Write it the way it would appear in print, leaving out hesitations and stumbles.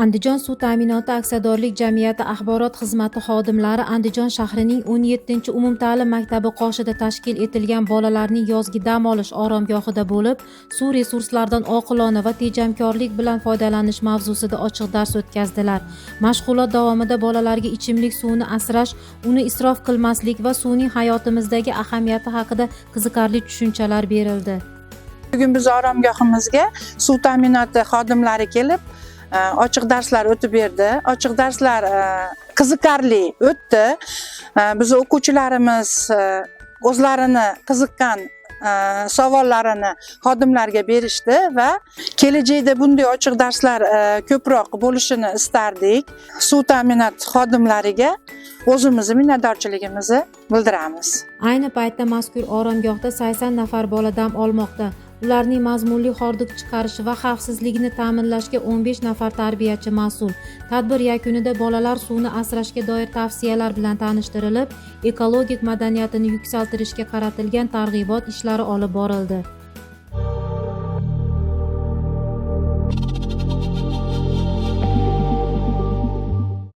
Andijon suv ta'minoti aksiyadorlik jamiyati axborot xizmati xodimlari Andijon shahrining 17-umumta'lim maktabi qoshida tashkil etilgan bolalarning yozgi dam olish oromgohida bo'lib, suv resurslaridan oqilona va tejamkorlik bilan foydalanish mavzusida ochiq dars o'tkazdilar. Mashg'ulot davomida bolalarga ichimlik suvini asrash, uni isrof qilmaslik va suvning hayotimizdagi ahamiyati haqida qiziqarli tushunchalar berildi. Bugun biz oromgohimizga suv ta'minoti xodimlari kelib ochiq darslar o'tib berdi. Ochiq darslar qiziqarli o'tdi. Biz o'quvchilarimiz o'zlarini qiziqqan savollarini xodimlarga berishdi va kelajakda bunday ochiq darslar ko'proq bo'lishini istardik. Suv ta'minoti xodimlariga o'zimizni minnatdorchiligimizni bildiramiz. Ayni paytda mazkur oromgohda 80 nafar bola dam olmoqda. Ularning mazmunli hordiq chiqarishi va xavfsizligini ta'minlashga 15 nafar tarbiyachi mas'ul. Tadbir yakunida bolalar suvni asrashga doir tavsiyalar bilan tanishtirilib, ekologik madaniyatini yuksaltirishga qaratilgan targ'ibot ishlari olib borildi.